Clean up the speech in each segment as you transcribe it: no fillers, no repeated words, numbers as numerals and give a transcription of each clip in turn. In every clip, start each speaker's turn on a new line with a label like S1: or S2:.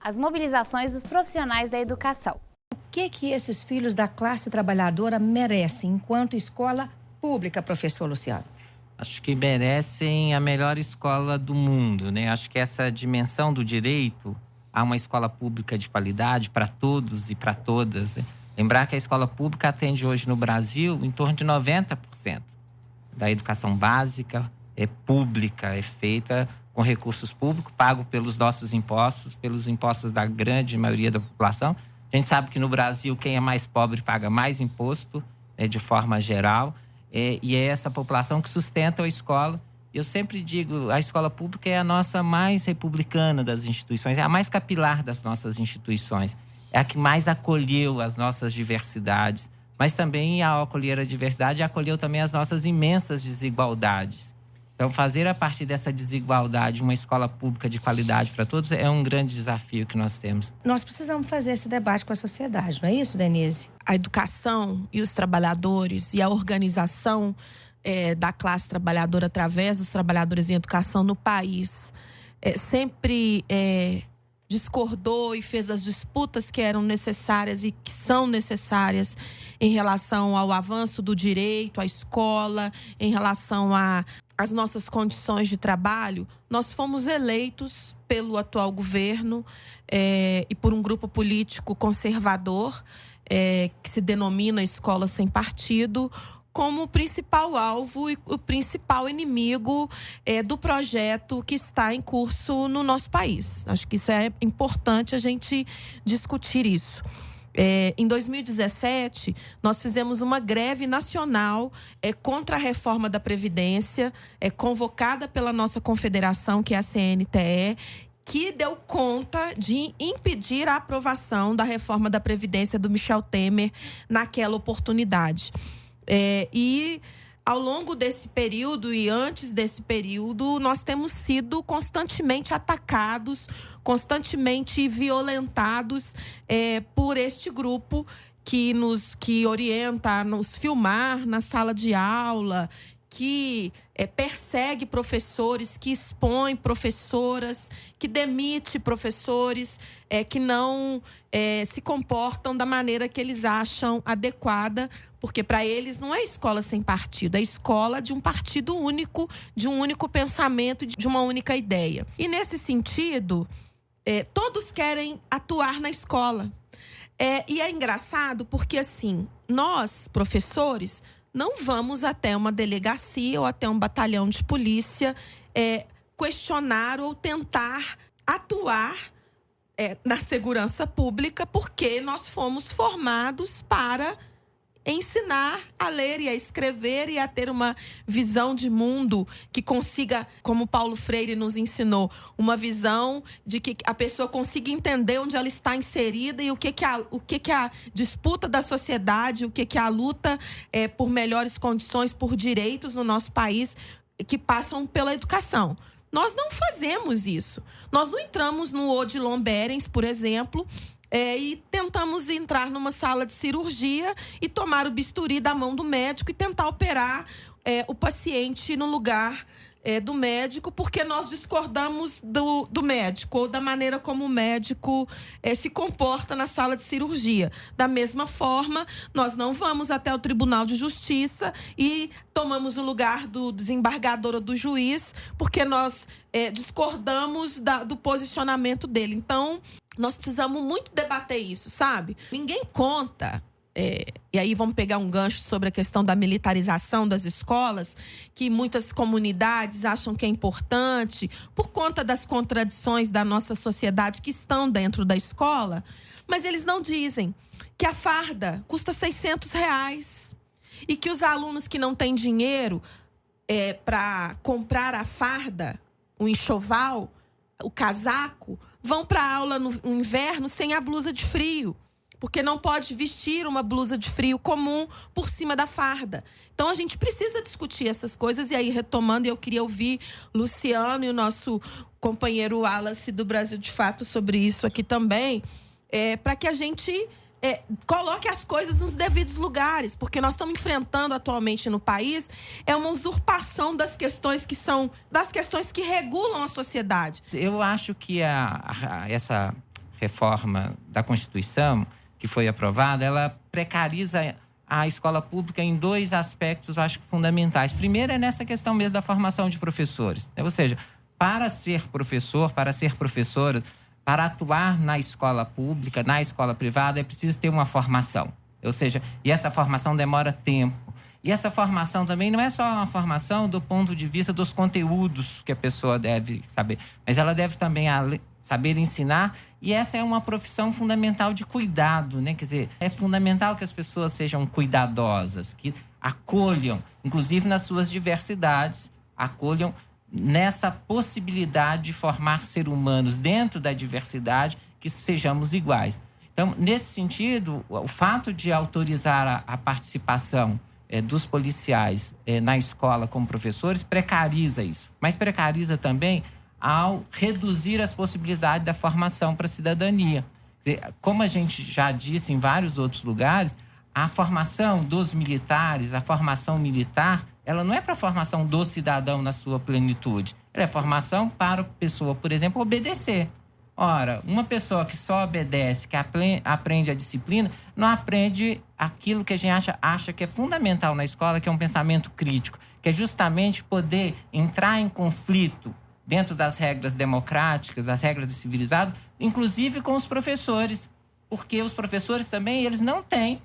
S1: as mobilizações dos profissionais da educação.
S2: O que esses filhos da classe trabalhadora merecem enquanto escola pública, professor Luciano?
S3: Acho que merecem a melhor escola do mundo, né? Acho que essa dimensão do direito a uma escola pública de qualidade para todos e para todas, né? Lembrar que a escola pública atende hoje no Brasil em torno de 90% da educação básica é pública, é feita com recursos públicos, pago pelos nossos impostos, pelos impostos da grande maioria da população. A gente sabe que no Brasil quem é mais pobre paga mais imposto, de forma geral, e é essa população que sustenta a escola. Eu sempre digo, a escola pública é a nossa mais republicana das instituições, é a mais capilar das nossas instituições, é a que mais acolheu as nossas diversidades, mas também, ao acolher a diversidade, acolheu também as nossas imensas desigualdades. Então, fazer a partir dessa desigualdade uma escola pública de qualidade para todos é um grande desafio que nós temos.
S2: Nós precisamos fazer esse debate com a sociedade, não é isso, Denise?
S4: A educação e os trabalhadores e a organização da classe trabalhadora através dos trabalhadores em educação no país sempre discordou e fez as disputas que eram necessárias e que são necessárias em relação ao avanço do direito à escola, em relação às nossas condições de trabalho. Nós fomos eleitos pelo atual governo e por um grupo político conservador que se denomina Escola Sem Partido, como o principal alvo e o principal inimigo do projeto que está em curso no nosso país. Acho que isso é importante a gente discutir isso. Em 2017, nós fizemos uma greve nacional contra a reforma da Previdência, convocada pela nossa confederação, que é a CNTE, que deu conta de impedir a aprovação da reforma da Previdência do Michel Temer naquela oportunidade. E ao longo desse período e antes desse período, nós temos sido constantemente atacados, constantemente violentados por este grupo que orienta a nos filmar na sala de aula, que persegue professores, que expõe professoras, que demite professores, que não se comportam da maneira que eles acham adequada, porque para eles não é escola sem partido, é escola de um partido único, de um único pensamento, de uma única ideia. E nesse sentido, todos querem atuar na escola. E é engraçado porque, assim, nós, professores, não vamos até uma delegacia ou até um batalhão de polícia questionar ou tentar atuar na segurança pública, porque nós fomos formados para ensinar a ler e a escrever e a ter uma visão de mundo que consiga, como Paulo Freire nos ensinou, uma visão de que a pessoa consiga entender onde ela está inserida e o que a disputa da sociedade, o que a luta por melhores condições, por direitos no nosso país, que passam pela educação. Nós não fazemos isso. Nós não entramos no Odilon Berens, por exemplo, e tentamos entrar numa sala de cirurgia e tomar o bisturi da mão do médico e tentar operar o paciente no lugar do médico, porque nós discordamos do médico ou da maneira como o médico se comporta na sala de cirurgia. Da mesma forma, nós não vamos até o Tribunal de Justiça e tomamos o lugar do desembargador ou do juiz, porque nós discordamos do posicionamento dele. Então, nós precisamos muito debater isso, sabe? Ninguém conta. E aí vamos pegar um gancho sobre a questão da militarização das escolas, que muitas comunidades acham que é importante, por conta das contradições da nossa sociedade que estão dentro da escola, mas eles não dizem que a farda custa R$600 e que os alunos que não têm dinheiro para comprar a farda, o enxoval, o casaco, vão para a aula no inverno sem a blusa de frio, porque não pode vestir uma blusa de frio comum por cima da farda. Então, a gente precisa discutir essas coisas. E aí, retomando, eu queria ouvir Luciano e o nosso companheiro Wallace do Brasil de Fato sobre isso aqui também, para que a gente coloque as coisas nos devidos lugares, porque nós estamos enfrentando atualmente no país uma usurpação das questões que regulam a sociedade.
S3: Eu acho que essa reforma da Constituição, que foi aprovada, ela precariza a escola pública em 2 aspectos, eu acho que fundamentais. Primeiro é nessa questão mesmo da formação de professores, né? Ou seja, para ser professor, para ser professora, para atuar na escola pública, na escola privada, é preciso ter uma formação. Ou seja, e essa formação demora tempo. E essa formação também não é só uma formação do ponto de vista dos conteúdos que a pessoa deve saber, mas ela deve também saber ensinar, e essa é uma profissão fundamental de cuidado, né? Quer dizer, é fundamental que as pessoas sejam cuidadosas, que acolham, inclusive nas suas diversidades, acolham nessa possibilidade de formar seres humanos dentro da diversidade, que sejamos iguais. Então, nesse sentido, o fato de autorizar a participação dos policiais na escola como professores precariza isso, mas precariza também ao reduzir as possibilidades da formação para a cidadania. Quer dizer, como a gente já disse em vários outros lugares, a formação dos militares, a formação militar, ela não é para a formação do cidadão na sua plenitude. Ela é formação para a pessoa, por exemplo, obedecer. Ora, uma pessoa que só obedece, que aprende a disciplina, não aprende aquilo que a gente acha que é fundamental na escola, que é um pensamento crítico, que é justamente poder entrar em conflito dentro das regras democráticas, das regras civilizadas, inclusive com os professores. Porque os professores também, eles não têm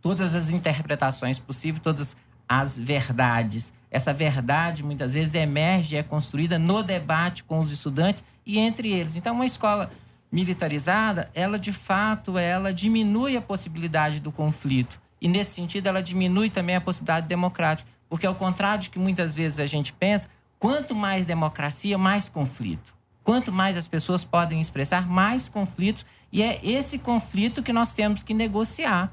S3: todas as interpretações possíveis, todas as verdades. Essa verdade, muitas vezes, emerge e é construída no debate com os estudantes e entre eles. Então, uma escola militarizada, ela, de fato, ela diminui a possibilidade do conflito. E, nesse sentido, ela diminui também a possibilidade democrática. Porque, ao contrário de que muitas vezes a gente pensa, quanto mais democracia, mais conflito. Quanto mais as pessoas podem expressar, mais conflitos. E é esse conflito que nós temos que negociar.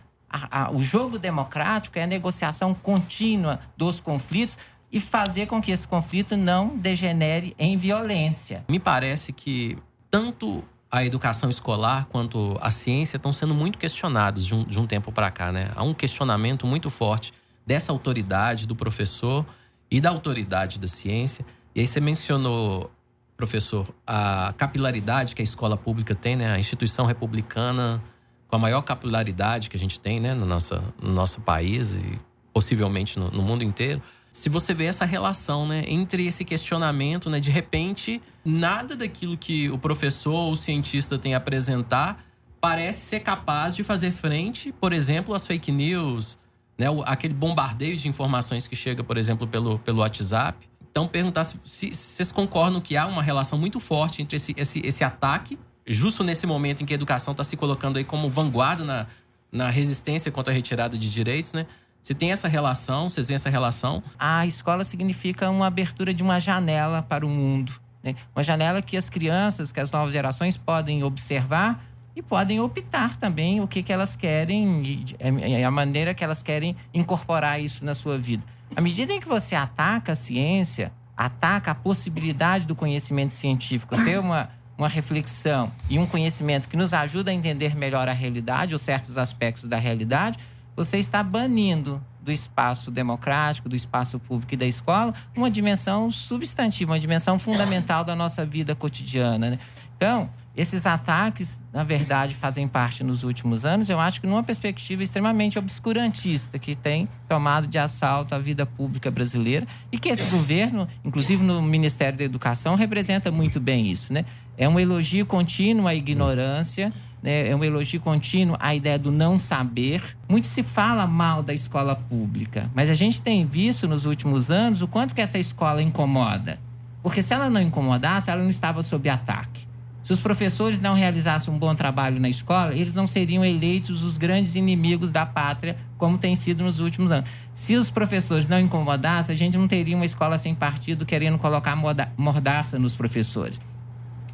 S3: O jogo democrático é a negociação contínua dos conflitos e fazer com que esse conflito não degenere em violência.
S5: Me parece que tanto a educação escolar quanto a ciência estão sendo muito questionados de um tempo para cá, né? Há um questionamento muito forte dessa autoridade do professor e da autoridade da ciência. E aí você mencionou, professor, a capilaridade que a escola pública tem, né? A instituição republicana com a maior capilaridade que a gente tem, né, no nosso país e possivelmente no mundo inteiro. Se você vê essa relação, né, entre esse questionamento, né, de repente, nada daquilo que o professor ou o cientista tem a apresentar parece ser capaz de fazer frente, por exemplo, às fake news, né, aquele bombardeio de informações que chega, por exemplo, pelo WhatsApp. Então, perguntar se vocês concordam que há uma relação muito forte entre esse ataque, justo nesse momento em que a educação está se colocando aí como vanguarda na resistência contra a retirada de direitos, né? Se tem essa relação, vocês veem essa relação?
S3: A escola significa uma abertura de uma janela para o mundo, né? Uma janela que as crianças, que as novas gerações podem observar e podem optar também o que elas querem e a maneira que elas querem incorporar isso na sua vida. À medida em que você ataca a ciência, ataca a possibilidade do conhecimento científico ser uma reflexão e um conhecimento que nos ajuda a entender melhor a realidade, ou certos aspectos da realidade, você está banindo do espaço democrático, do espaço público e da escola, uma dimensão substantiva, uma dimensão fundamental da nossa vida cotidiana, né? Então, esses ataques, na verdade, fazem parte nos últimos anos, eu acho que numa perspectiva extremamente obscurantista, que tem tomado de assalto a vida pública brasileira e que esse governo, inclusive no Ministério da Educação, representa muito bem isso, né? É um elogio contínuo à ignorância, né? É um elogio contínuo à ideia do não saber. Muito se fala mal da escola pública, mas a gente tem visto nos últimos anos o quanto que essa escola incomoda. Porque se ela não incomodasse, ela não estava sob ataque. Se os professores não realizassem um bom trabalho na escola, eles não seriam eleitos os grandes inimigos da pátria, como tem sido nos últimos anos. Se os professores não incomodassem, a gente não teria uma escola sem partido querendo colocar mordaça nos professores.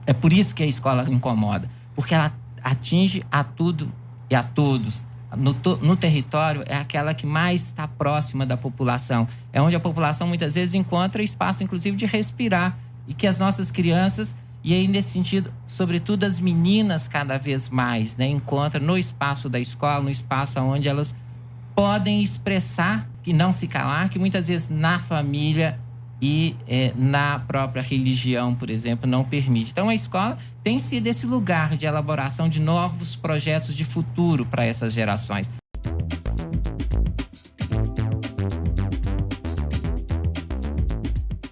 S3: É por isso que a escola incomoda, porque ela atinge a tudo e a todos. No território, é aquela que mais está próxima da população. É onde a população, muitas vezes, encontra espaço, inclusive, de respirar. E que as nossas crianças, e aí, nesse sentido, sobretudo as meninas, cada vez mais, né, encontram no espaço da escola, no espaço onde elas podem expressar e não se calar, que muitas vezes na família e na própria religião, por exemplo, não permite. Então, a escola tem sido esse lugar de elaboração de novos projetos de futuro para essas gerações.